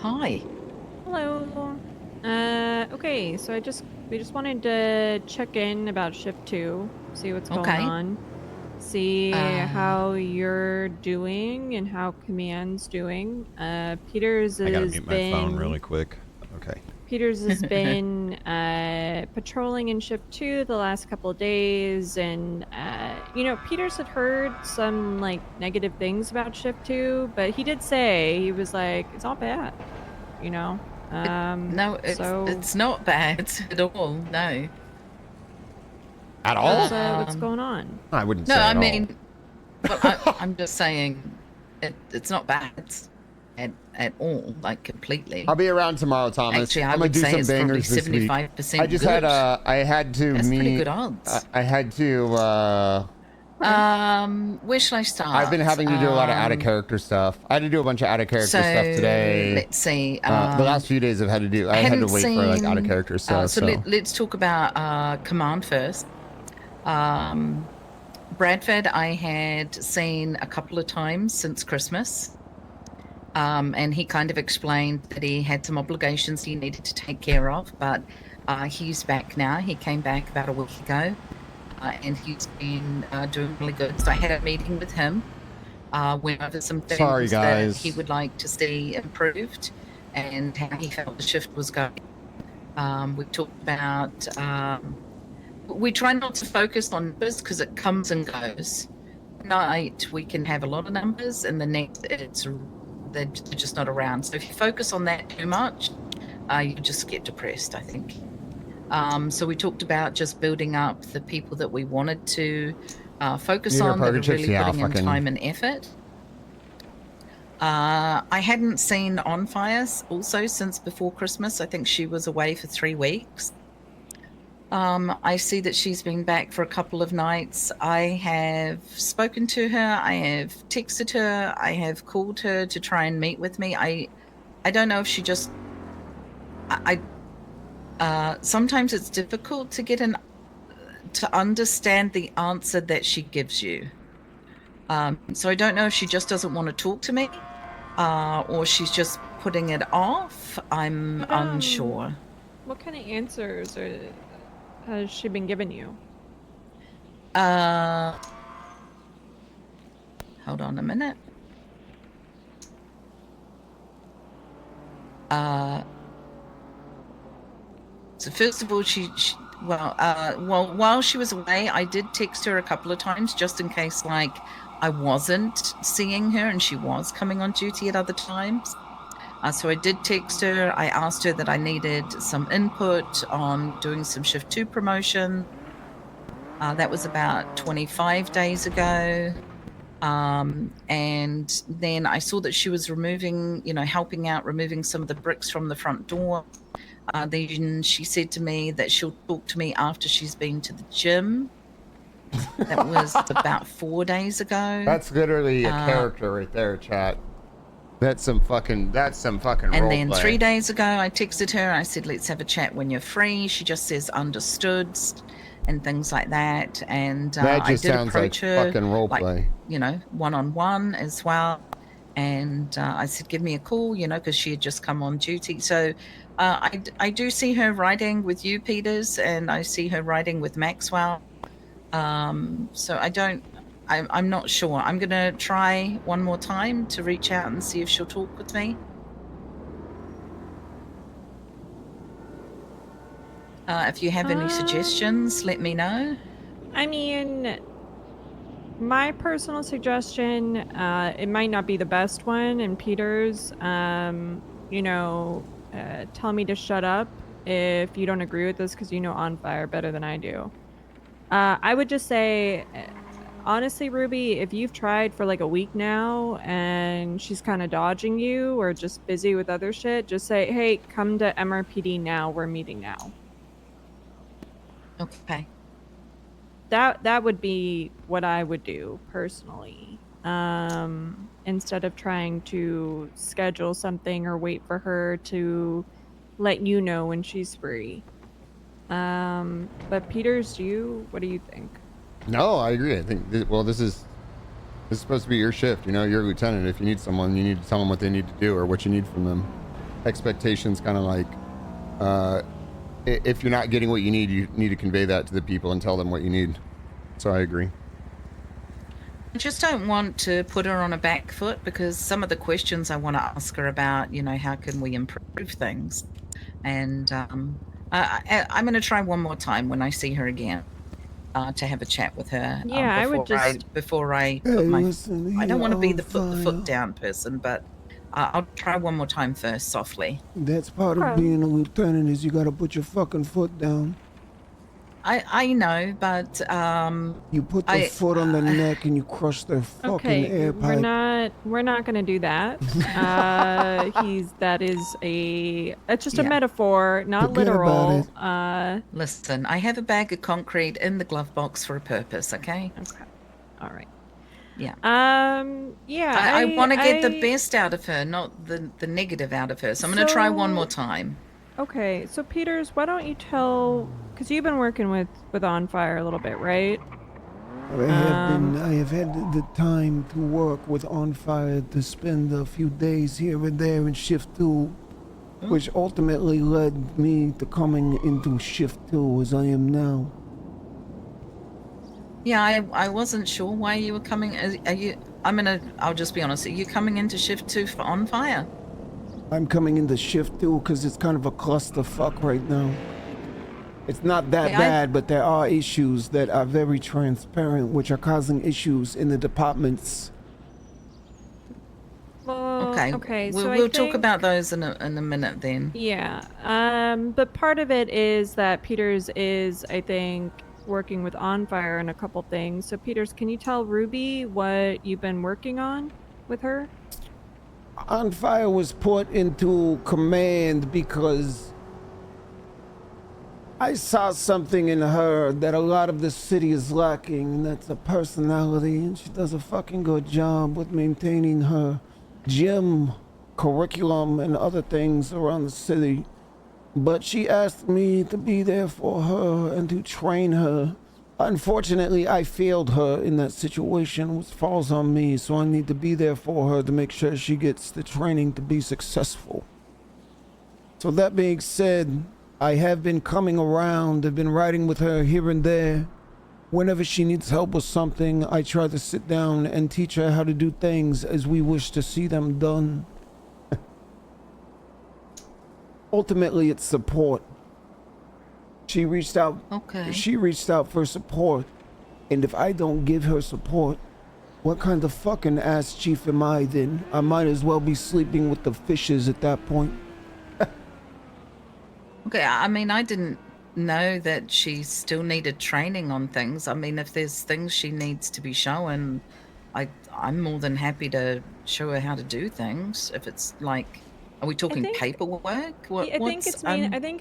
Hi. Hello. Okay, so we just wanted to check in about shift 2, see what's going Okay. on, see Uh, how you're doing and how command's doing. I gotta mute my phone really quick. Okay. Peters has been patrolling in shift 2 the last couple of days, and Peters had heard some like negative things about shift 2, but he did say he was like it's all bad, you know. it, no, So it's not bad at all. No. At all? what's going on? I wouldn't No, say I at all. mean, well, I'm just saying it's not bad at all, like completely. I'll be around tomorrow, Thomas. Actually, I I'm gonna would do say some it's probably bangers this week. 75% I just good. had I had to That's pretty meet. good odds. I had to. Where shall I start? I've been having to do a lot of out of character stuff. I had to do a bunch of out of character So stuff today. let's see. The last few days I've had to do. I had to wait for like out of character stuff. So let's talk about command first. Bradford, I had seen a couple of times since Christmas. And he kind of explained that he had some obligations he needed to take care of, but he's back now. He came back about a week ago, and he's been doing really good. So I had a meeting with him, went over some things that he would like to see improved and how he felt the shift was going. We talked about, we try not to focus on numbers because it comes and goes. Night we can have a lot of numbers, and the next they're just not around. So if you focus on that too much, you just get depressed, I think. So we talked about just building up the people that we wanted to focus on, that are really putting in time and effort. I hadn't seen Onfire also since before Christmas. I think she was away for 3 weeks. I see that she's been back for a couple of nights. I have spoken to her. I have texted her. I have called her to try and meet with me. I don't know if she just. Sometimes it's difficult to get to understand the answer that she gives you. So I don't know if she just doesn't want to talk to me, or she's just putting it off. I'm unsure. What kind of answers has she been giving you? Hold on a minute. So first of all, while she was away, I did text her a couple of times just in case, like, I wasn't seeing her and she was coming on duty at other times. So I did text her. I asked her that I needed some input on doing some shift 2 promotion. That was about 25 days ago. And then I saw that she was helping out removing some of the bricks from the front door. Then she said to me that she'll talk to me after she's been to the gym. That was about 4 days ago. That's literally a character right there, chat. That's some fucking And then 3 days ago, I texted her. I said, let's have a chat when you're free. She just says understood and things like that. And that just I did sounds approach like her, fucking roleplay. one-on-one as well. And I said, give me a call, because she had just come on duty. So I do see her riding with you, Peters, and I see her riding with Maxwell. So I'm not sure. I'm going to try one more time to reach out and see if she'll talk with me. If you have any suggestions, let me know. I mean, my personal suggestion, it might not be the best one, and Peters, tell me to shut up if you don't agree with this, because you know Onfire better than I do. I would just say, honestly, Ruby, if you've tried for like a week now and she's kind of dodging you or just busy with other shit, just say, hey, come to MRPD now. We're meeting now. Okay. That would be what I would do personally. Instead of trying to schedule something or wait for her to let you know when she's free. But Peters, what do you think? No, I agree. I think this is supposed to be your shift. You're a lieutenant. If you need someone, you need to tell them what they need to do or what you need from them. expectations kind of like, if you're not getting what you need to convey that to the people and tell them what you need. So I agree. I just don't want to put her on a back foot because some of the questions I want to ask her about, how can we improve things? And I'm going to try one more time when I see her again to have a chat with her. Yeah, I would before I put my. I don't want to be the foot down person, but I'll try one more time first, softly. That's part of being a lieutenant is you got to put your fucking foot down. I know, but you put the foot on the neck and you crush their fucking air pipe. We're not gonna do that. It's just a metaphor, not Forget literal. about it. Listen, I have a bag of concrete in the glove box for a purpose, okay? Okay. All right. Yeah. Yeah. I want to get the best out of her, not the negative out of her. So I'm going to try one more time. Okay, so Peters, why don't you tell, because you've been working with Onfire a little bit, right? I have had the time to work with Onfire to spend a few days here and there in Shift 2, which ultimately led me to coming into Shift 2 as I am now. Yeah, I wasn't sure why you were coming. I'll just be honest, are you coming into Shift 2 for Onfire? I'm coming into Shift 2 because it's kind of a clusterfuck right now. It's not that bad, but there are issues that are very transparent, which are causing issues in the departments. Well, okay. We'll talk about those in a minute then. Yeah. But part of it is that Peters is, I think, working with Onfire on a couple things. So Peters, can you tell Ruby what you've been working on with her? Onfire was put into command because I saw something in her that a lot of the city is lacking, and that's a personality, and she does a fucking good job with maintaining her gym, curriculum, and other things around the city. But she asked me to be there for her and to train her. Unfortunately, I failed her in that situation, which falls on me, so I need to be there for her to make sure she gets the training to be successful. So that being said, I have been coming around, I've been riding with her here and there. Whenever she needs help with something, I try to sit down and teach her how to do things as we wish to see them done. Ultimately, it's support. She reached out. Okay. She reached out for support, and if I don't give her support, what kind of fucking ass chief am I then? I might as well be sleeping with the fishes at that point. Okay, I mean, I didn't know that she still needed training on things. I mean, if there's things she needs to be shown, I'm more than happy to show her how to do things. If it's like, are we talking paperwork? I think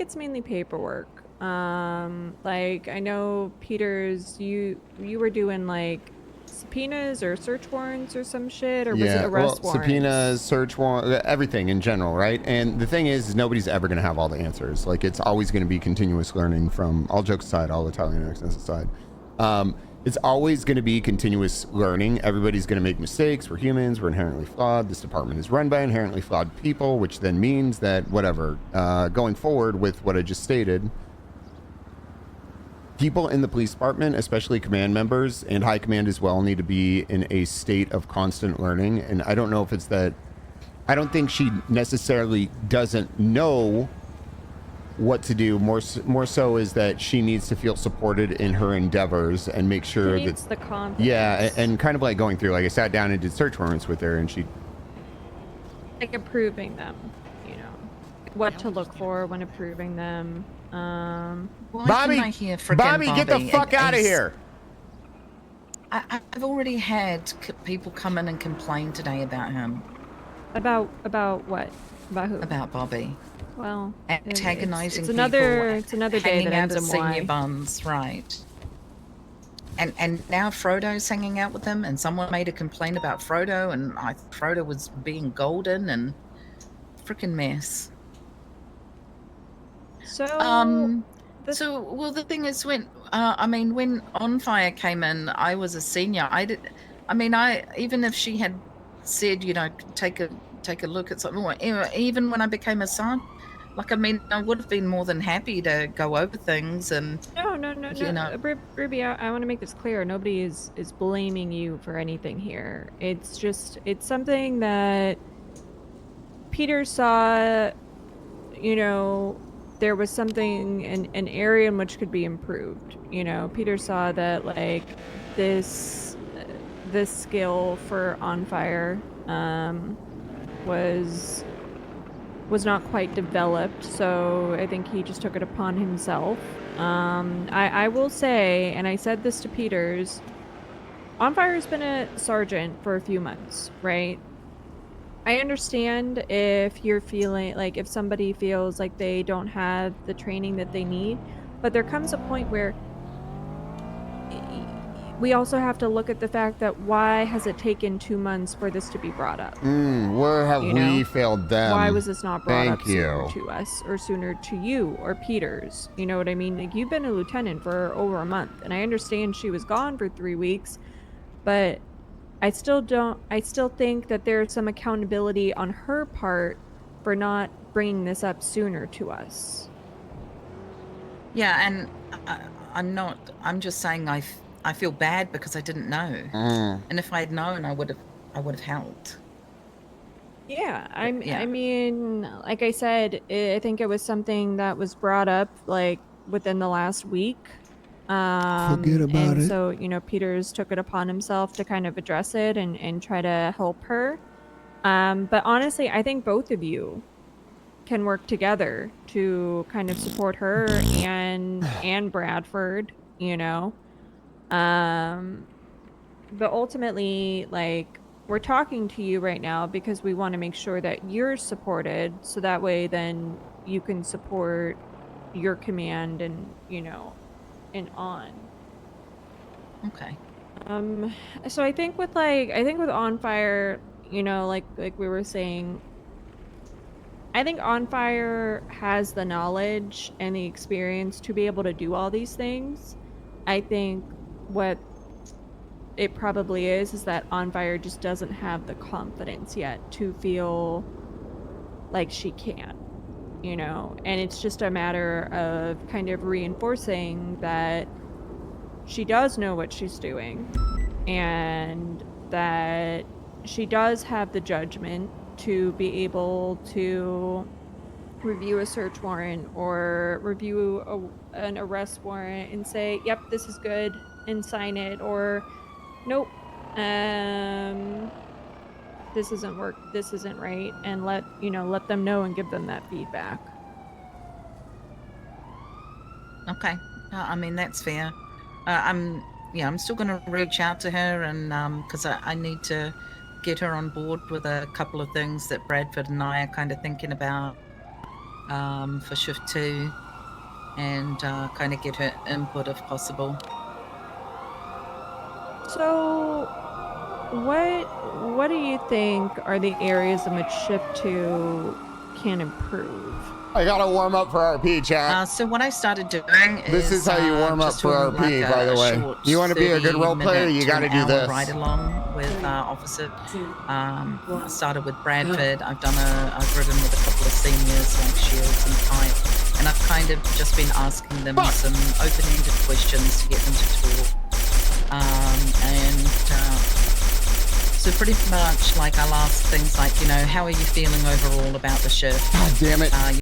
it's mainly paperwork. Like I know Peters, you were doing like subpoenas or search warrants or some shit, or was it arrest warrants? Subpoenas, search warrant, everything in general, right? And the thing is nobody's ever going to have all the answers. Like it's always going to be continuous learning. From all jokes aside, all Italian accents aside, it's always going to be continuous learning. Everybody's going to make mistakes. We're humans. We're inherently flawed. This department is run by inherently flawed people, which then means that whatever, going forward with what I just stated, people in the police department, especially command members and high command as well, need to be in a state of constant learning. And I don't know if it's that, I don't think she necessarily doesn't know what to do. More so is that she needs to feel supported in her endeavors and make sure she needs the confidence. Yeah, and kind of like going through, like I sat down and did search warrants with her, and she like approving them, what to look for when approving them. Bobby, get the fuck out of here. I've already had people come in and complain today about him. About what? About who? About Bobby. Well, antagonizing it's another day hanging that out ends at in senior Y. buns, right? And now Frodo's hanging out with them, and someone made a complaint about Frodo, and Frodo was being golden and freaking mess. So, well, the thing is, when when Onfire came in, I was a senior. Even if she had said, take a take a look at something. Even when I became a sergeant, like, I mean, I would have been more than happy to go over things and, No. you know. Ruby, I want to make this clear. Nobody is blaming you for anything here. It's just, it's something that Peter saw, you know, there was something, an area in which could be improved. You know, Peter saw that, like, this skill for Onfire was not quite developed, so I think he just took it upon himself. I will say, and I said this to Peters, Onfire's been a sergeant for a few months, right? I understand if you're feeling like, if somebody feels like they don't have the training that they need, but there comes a point where we also have to look at the fact that why has it taken 2 months for this to be brought up? Where have we failed them? Why was this not brought up sooner you. to us, or sooner to you or Peters? You know what I mean? Like, you've been a lieutenant for over a month, and I understand she was gone for 3 weeks, but I still think that there's some accountability on her part for not bringing this up sooner to us. Yeah, and I'm just saying I feel bad because I didn't know. And if I had known, I would have helped. Yeah, I mean, like I said, I think it was something that was brought up, like, within the last week. Forget about it. So, you know, Peters took it upon himself to kind of address it and try to help her. But honestly, I think both of you can work together to kind of support her and Bradford, you know. But ultimately, like, we're talking to you right now because we want to make sure that you're supported, so that way then you can support your command and, you know, and on. Okay. So I think with Onfire, you know, like we were saying, I think Onfire has the knowledge and the experience to be able to do all these things. I think what it probably is that Onfire just doesn't have the confidence yet to feel like she can, you know, and it's just a matter of kind of reinforcing that she does know what she's doing and that she does have the judgment to be able to review a search warrant or review an arrest warrant and say, yep, this is good, and sign it, or nope, this isn't right, and let them know and give them that feedback. Okay. I mean, that's fair. I'm still going to reach out to her, and because I need to get her on board with a couple of things that Bradford and I are kind of thinking about for shift 2, and kind of get her input if possible. So what do you think are the areas in which shift 2 can improve? I gotta warm up for RP, chat. So what I started doing is This is how you warm up for RP, by the way. You want to be a good role player, you gotta do this. Ride along with Officer. I started with Bradford. I've ridden with a couple of seniors like Shields and Type, and I've kind of just been asking them some open-ended questions to get them to talk. So pretty much, like, I'll ask things like, you know, how are you feeling overall about the shift? God damn it.